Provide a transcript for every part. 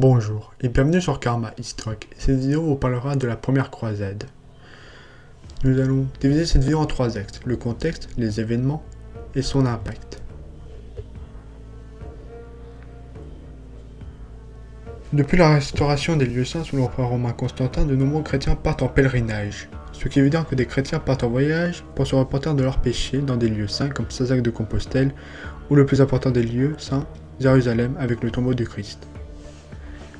Bonjour et bienvenue sur Karma Histoire. Cette vidéo vous parlera de la première croisade. Nous allons diviser cette vidéo en trois axes, le contexte, les événements et son impact. Depuis la restauration des lieux saints sous l'empereur romain Constantin, de nombreux chrétiens partent en pèlerinage. Ce qui est évident que des chrétiens partent en voyage pour se repentir de leurs péchés dans des lieux saints comme Saint-Jacques de Compostelle ou le plus important des lieux saints, Jérusalem avec le tombeau du Christ.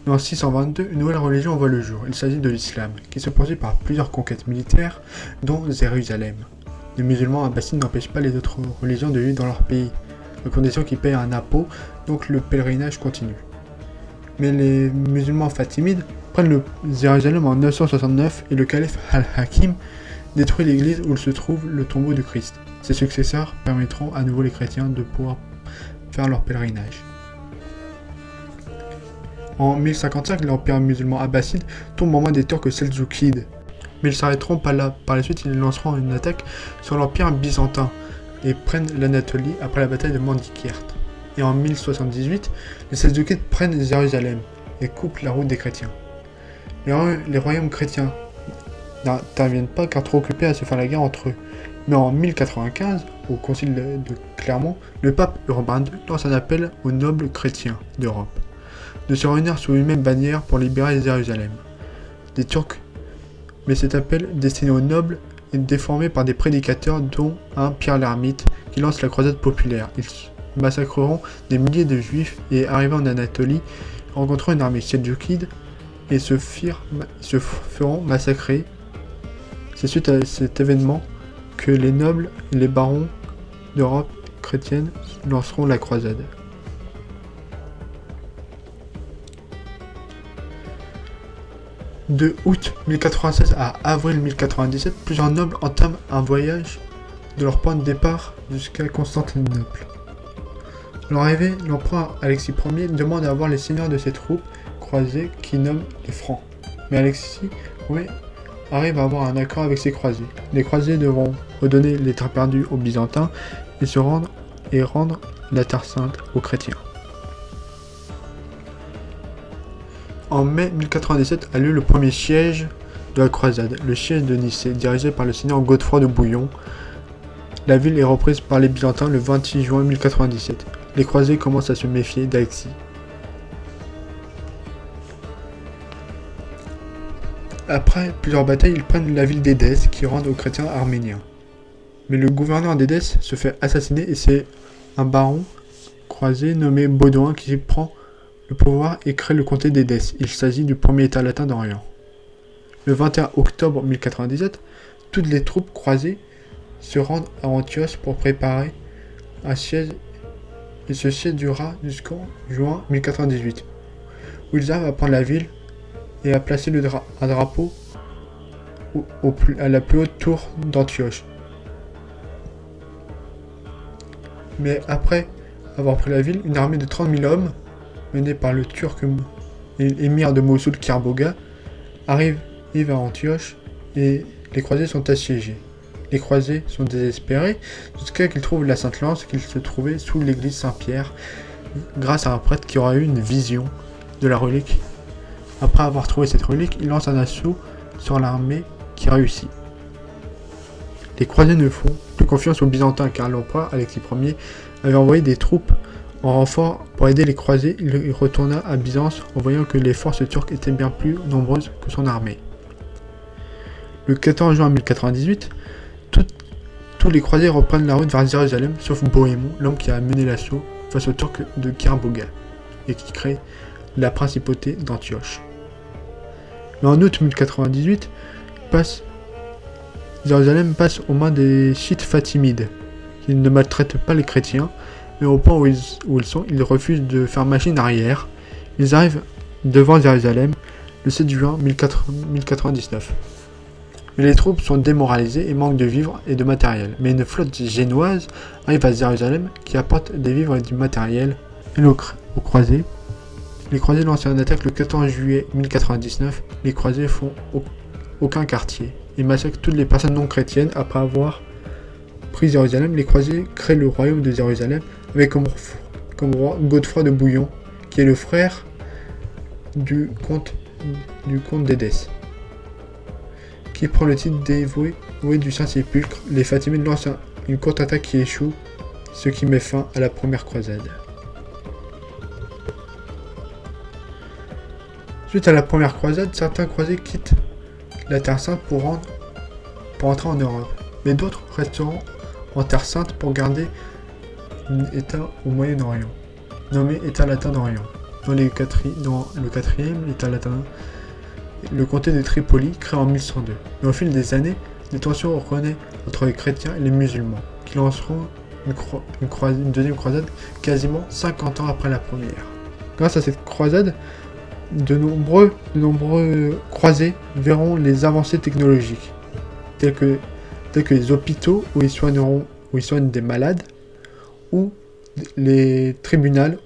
Mais en 622, une nouvelle religion voit le jour. Il s'agit de l'islam, qui se poursuit par plusieurs conquêtes militaires, dont Jérusalem. Les musulmans abbassides n'empêchent pas les autres religions de vivre dans leur pays, à condition qu'ils payent un impôt, donc le pèlerinage continue. Mais les musulmans fatimides prennent le Jérusalem en 969 et le calife Al-Hakim détruit l'église où se trouve le tombeau du Christ. Ses successeurs permettront à nouveau les chrétiens de pouvoir faire leur pèlerinage. En 1055, l'empire musulman abbasside tombe en main des Turcs seldjoukides. Mais ils s'arrêteront pas là. Par la suite, ils lanceront une attaque sur l'empire byzantin et prennent l'Anatolie après la bataille de Manzikert. Et en 1078, les seldjoukides prennent Jérusalem et coupent la route des chrétiens. Les royaumes chrétiens n'interviennent pas car trop occupés à se faire la guerre entre eux. Mais en 1095, au concile de Clermont, le pape Urbain II lance un appel aux nobles chrétiens d'Europe de se réunir sous une même bannière pour libérer Jérusalem des Turcs. Mais cet appel, destiné aux nobles, est déformé par des prédicateurs dont un Pierre l'Ermite qui lance la croisade populaire. Ils massacreront des milliers de juifs et arrivant en Anatolie, rencontrant une armée seldjoukide et se feront massacrer. C'est suite à cet événement que les nobles et les barons d'Europe chrétienne lanceront la croisade. De août 1096 à avril 1097, plusieurs nobles entament un voyage de leur point de départ jusqu'à Constantinople. À leur arrivée, l'empereur Alexis Ier demande à voir les seigneurs de ses troupes croisées qui nomment les Francs. Mais Alexis Ier arrive à avoir un accord avec ses croisés. Les croisés devront redonner les terres perdues aux Byzantins et rendre la Terre Sainte aux chrétiens. En mai 1097 a lieu le premier siège de la croisade, le siège de Nicée, dirigé par le seigneur Godefroy de Bouillon. La ville est reprise par les Byzantins le 26 juin 1097. Les croisés commencent à se méfier d'Alexis. Après plusieurs batailles, ils prennent la ville d'Édesse qui rendent aux chrétiens arméniens. Mais le gouverneur d'Édesse se fait assassiner et c'est un baron croisé nommé Baudouin qui prend le pouvoir et crée le comté d'Édesse. Il s'agit du premier état latin d'Orient. Le 21 octobre 1097, toutes les troupes croisées se rendent à Antioche pour préparer un siège et ce siège durera jusqu'en juin 1098, où ils arrivent à prendre la ville et à placer un drapeau à la plus haute tour d'Antioche. Mais après avoir pris la ville, une armée de 30 000 hommes menée par le turc émir de Mossoul Kirboga, arrive à Antioche et les croisés sont assiégés. Les croisés sont désespérés jusqu'à qu'ils trouvent la Sainte Lance qu'ils se trouvaient sous l'église Saint-Pierre grâce à un prêtre qui aura eu une vision de la relique. Après avoir trouvé cette relique, il lance un assaut sur l'armée qui réussit. Les croisés ne font plus confiance aux Byzantins car l'empereur Alexis Ier avait envoyé des troupes en renfort pour aider les croisés. Il retourna à Byzance en voyant que les forces turques étaient bien plus nombreuses que son armée. Le 14 juin 1098, tous les croisés reprennent la route vers Jérusalem, sauf Bohémond, l'homme qui a mené l'assaut face aux Turcs de Kirboga et qui crée la principauté d'Antioche. Mais en août 1098, Jérusalem passe aux mains des chiites fatimides, qui ne maltraitent pas les chrétiens, mais au point où ils sont, ils refusent de faire machine arrière. Ils arrivent devant Jérusalem le 7 juin 1099. Mais les troupes sont démoralisées et manquent de vivres et de matériel. Mais une flotte génoise arrive à Jérusalem qui apporte des vivres et du matériel aux croisés. Les croisés lancent une attaque le 14 juillet 1099. Les croisés font aucun quartier et massacrent toutes les personnes non chrétiennes. Après avoir pris Jérusalem, les croisés créent le royaume de Jérusalem avec comme roi Godefroy de Bouillon, qui est le frère du comte d'Édesse, qui prend le titre dévoué du Saint-Sépulcre. Les Fatimides lancent une contre-attaque qui échoue, ce qui met fin à la première croisade. Suite à la première croisade, certains croisés quittent la Terre Sainte pour entrer en Europe, mais d'autres resteront en Terre Sainte pour garder un État au Moyen-Orient, nommé État latin d'Orient. Dans le quatrième État latin, le comté de Tripoli, créé en 1102. Mais au fil des années, des tensions renaissent entre les chrétiens et les musulmans, qui lanceront une deuxième croisade quasiment 50 ans après la première. Grâce à cette croisade, de nombreux croisés verront les avancées technologiques, telles que les hôpitaux où ils soignent des malades, ou les tribunaux